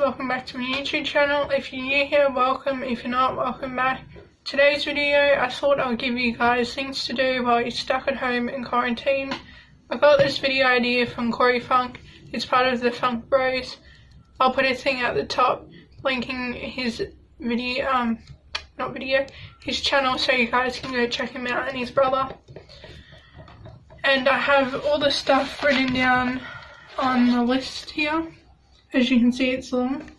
welcome back to my YouTube channel. If you're new here, welcome. If you're not, welcome back. Today's video, I thought I'll give you guys things to do while you're stuck at home in quarantine. I got this video idea from Corey Funk. It's part of the Funk Bros. I'll put a thing at the top linking his video, his channel, so you guys can go check him out and his brother. And I have all the stuff written down on the list here. As you can see, it's long.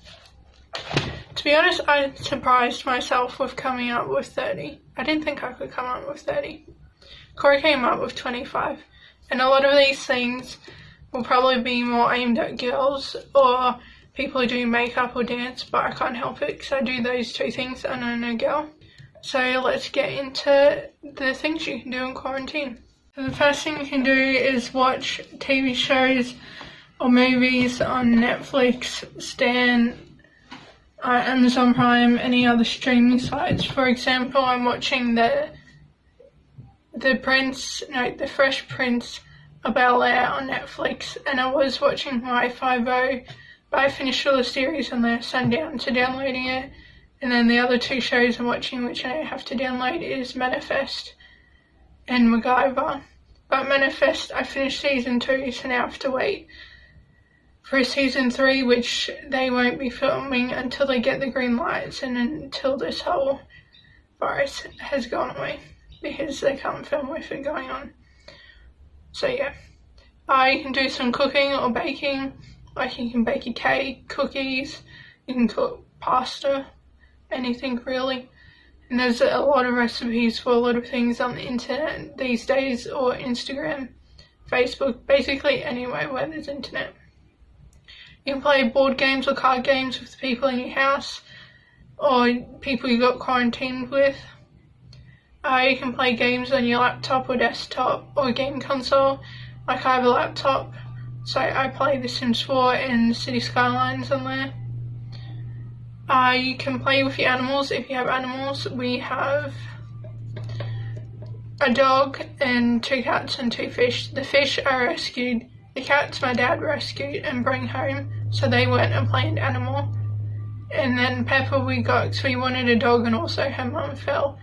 To be honest, I surprised myself with coming up with 30. I didn't think I could come up with 30. Corey came up with 25. And a lot of these things will probably be more aimed at girls or people who do makeup or dance, but I can't help it because I do those two things and I'm a girl. So let's get into the things you can do in quarantine. So the first thing you can do is watch TV shows or movies on Netflix, Stan, Amazon Prime, any other streaming sites. For example, I'm watching the Fresh Prince of Bel-Air on Netflix, and I was watching Y50, but I finished all the series on there, so I'm down to downloading it. And then the other two shows I'm watching, which I have to download, is Manifest and MacGyver. But Manifest, I finished season 2, so now I have to wait for season 3, which they won't be filming until they get the green lights and until this whole virus has gone away, because they can't film with it going on. So yeah, you can do some cooking or baking. Like you can bake a cake, cookies, you can cook pasta, anything really. And there's a lot of recipes for a lot of things on the internet these days, or Instagram, Facebook, basically anywhere where there's internet. You can play board games or card games with people in your house or people you got quarantined with. You can play games on your laptop or desktop or game console. Like I have a laptop, so I play The Sims 4 and City Skylines on there. You can play with your animals if you have animals. We have a dog and 2 cats and 2 fish. The fish I rescued. The cats my dad rescued and bring home, so they weren't a planned animal. And then Pepper we got because we wanted a dog, and also her mum fell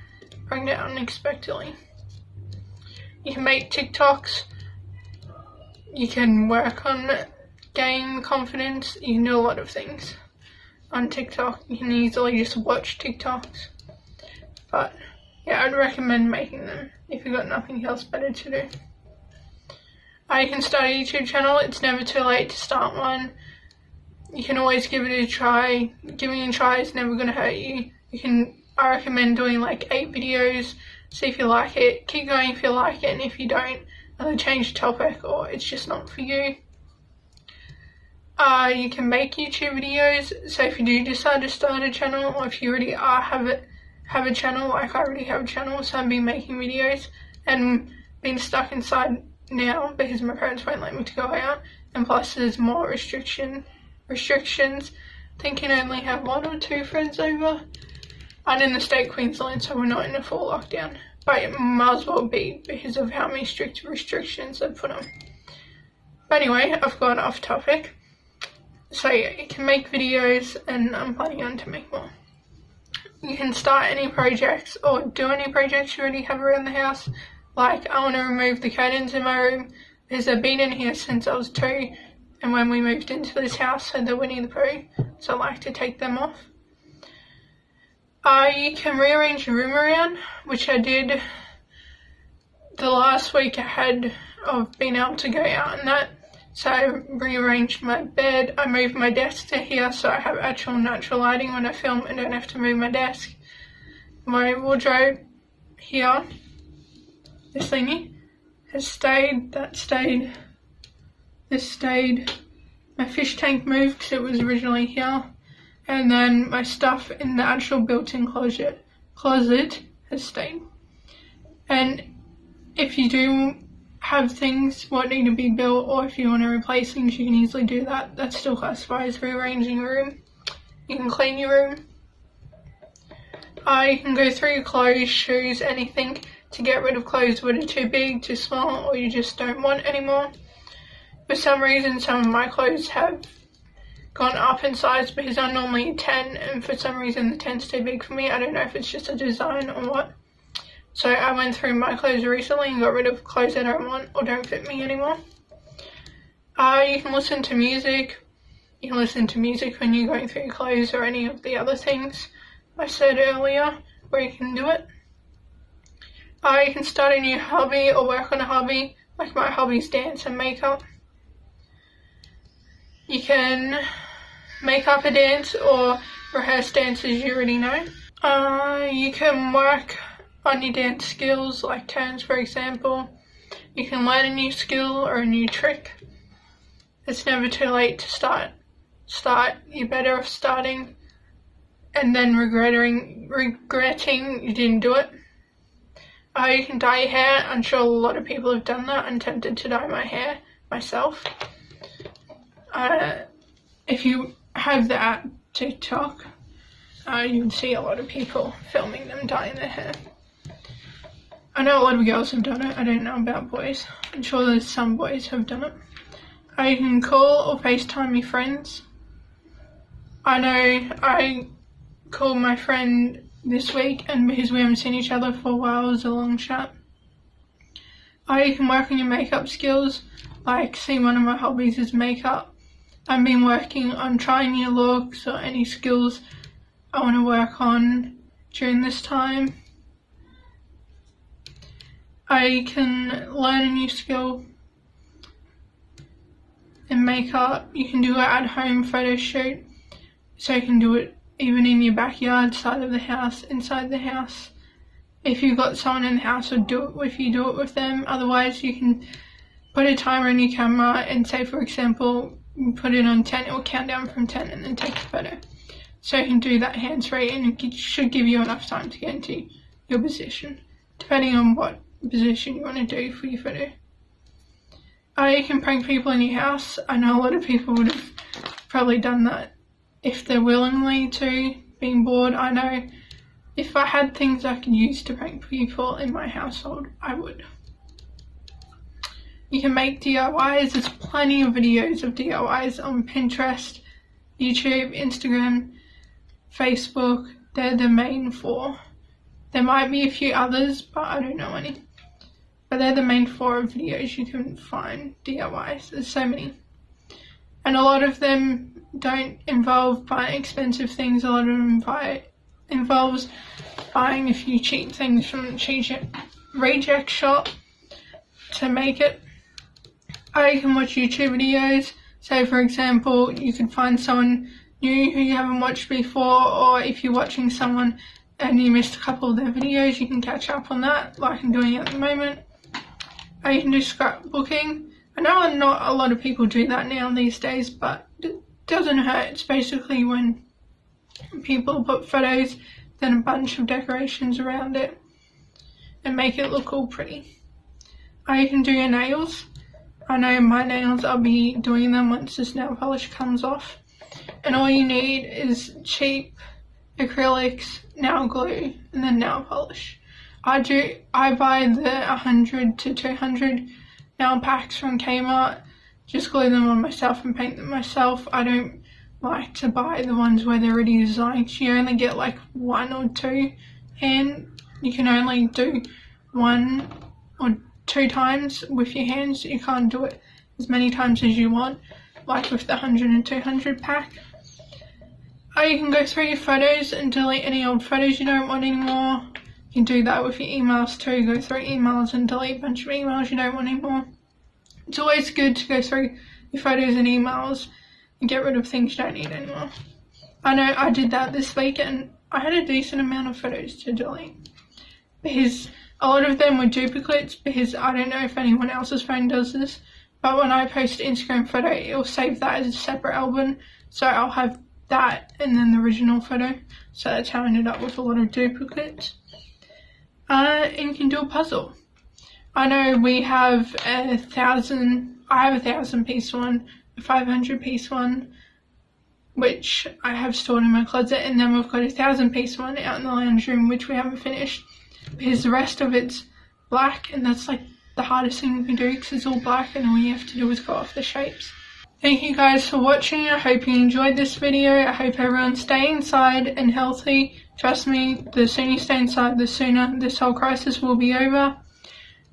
pregnant unexpectedly. You can make TikToks. You can work on gain confidence. You can do a lot of things on TikTok. You can easily just watch TikToks. But yeah, I'd recommend making them if you've got nothing else better to do. You can start a YouTube channel. It's never too late to start one. You can always give it a try. Giving it a try is never going to hurt you. I recommend doing like 8 videos, see if you like it. Keep going if you like it, and if you don't, either change the topic or it's just not for you. You can make YouTube videos. So if you do decide to start a channel, or if you already have a channel, like I already have a channel, so I've been making videos and been stuck inside now because my parents won't let me to go out, and plus there's more restrictions. I think you can only have 1 or 2 friends over. I'm in the state of Queensland, so we're not in a full lockdown, but it might as well be because of how many strict restrictions they've put on. But anyway, I've gone off topic. So yeah, you can make videos, and I'm planning on to make more. You can start any projects or do any projects you already have around the house. Like, I want to remove the curtains in my room because they've been in here since I was 2, and when we moved into this house had the Winnie the Pooh, so I like to take them off. You can rearrange your room around, which I did the last week I had of being able to go out and that. So I rearranged my bed, I moved my desk to here so I have actual natural lighting when I film and don't have to move my desk. My wardrobe here, this thingy, has stayed, that stayed, this stayed. My fish tank moved because it was originally here. And then my stuff in the actual built-in closet has stayed. And if you do have things what need to be built, or if you want to replace things, you can easily do that. That's still classified as rearranging your room. You can clean your room. You can go through your clothes, shoes, anything, to get rid of clothes that are too big, too small, or you just don't want anymore. For some reason, some of my clothes have gone up in size because I'm normally a 10 and for some reason the 10's too big for me. I don't know if it's just a design or what. So I went through my clothes recently and got rid of clothes I don't want or don't fit me anymore. You can listen to music. You can listen to music when you're going through your clothes or any of the other things I said earlier where you can do it. You can start a new hobby or work on a hobby, like my hobbies dance and makeup. You can make up a dance or rehearse dances you already know. You can work on your dance skills, like turns for example. You can learn a new skill or a new trick. It's never too late to start. You're better off starting and then regretting you didn't do it. You can dye your hair. I'm sure a lot of people have done that. I'm tempted to dye my hair myself. If you have the app TikTok, you can see a lot of people filming them dyeing their hair. I know a lot of girls have done it. I don't know about boys. I'm sure there's some boys have done it. You can call or FaceTime your friends. I know I called my friend this week and because we haven't seen each other for a while, it was a long chat. You can work on your makeup skills. Like, see, one of my hobbies is makeup. I've been working on trying new looks or any skills I want to work on during this time. I can learn a new skill in makeup. You can do it at home photo shoot. So you can do it even in your backyard, side of the house, inside the house. If you've got someone in the house, or do it with them. Otherwise, you can put a timer on your camera and say, for example, you put it on 10, it will count down from 10 and then take a photo. So you can do that hands-free and it should give you enough time to get into your position, depending on what position you want to do for your photo. You can prank people in your house. I know a lot of people would have probably done that if they're willingly to, being bored. I know if I had things I could use to prank people in my household, I would. You can make DIYs. There's plenty of videos of DIYs on Pinterest, YouTube, Instagram, Facebook. They're the main 4. There might be a few others, but I don't know any. But they're the main 4 videos you can find, DIYs. There's so many. And a lot of them don't involve buying expensive things. A lot of them involves buying a few cheap things from the reject shop to make it. You can watch YouTube videos. Say, for example, you can find someone new who you haven't watched before, or if you're watching someone and you missed a couple of their videos, you can catch up on that, like I'm doing at the moment. You can do scrapbooking. I know not a lot of people do that now these days, but it doesn't hurt. It's basically when people put photos, then a bunch of decorations around it, and make it look all pretty. You can do your nails. I know my nails, I'll be doing them once this nail polish comes off. And all you need is cheap acrylics, nail glue, and then nail polish. I buy the 100 to 200 nail packs from Kmart, just glue them on myself and paint them myself. I don't like to buy the ones where they're already designed. You only get like 1 or 2 and you can only do 1 or 2 times with your hands. You can't do it as many times as you want, like with the 100 and 200 pack. You can go through your photos and delete any old photos you don't want anymore. You can do that with your emails too. Go through emails and delete a bunch of emails you don't want anymore. It's always good to go through your photos and emails and get rid of things you don't need anymore. I know I did that this week and I had a decent amount of photos to delete, because a lot of them were duplicates, because I don't know if anyone else's phone does this, but when I post an Instagram photo, it'll save that as a separate album, so I'll have that and then the original photo. So that's how I ended up with a lot of duplicates. And you can do a puzzle. I know we have I have a 1,000-piece one, a 500-piece one, which I have stored in my closet, and then we've got a 1,000-piece one out in the lounge room, which we haven't finished, because the rest of it's black, and that's like the hardest thing we can do, because it's all black and all you have to do is go off the shapes. Thank you guys for watching. I hope you enjoyed this video. I hope everyone stay inside and healthy. Trust me, the sooner you stay inside, the sooner this whole crisis will be over.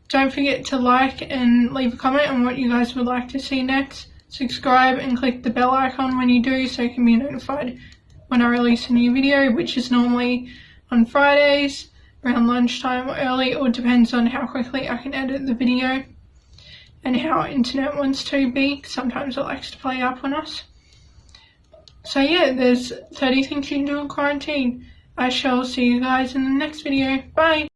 Don't forget to like and leave a comment on what you guys would like to see next. Subscribe and click the bell icon when you do so you can be notified when I release a new video, which is normally on Fridays around lunchtime or early. It all depends on how quickly I can edit the video and how our internet wants to be. Sometimes it likes to play up on us. So yeah, there's 30 things you can do in quarantine. I shall see you guys in the next video. Bye!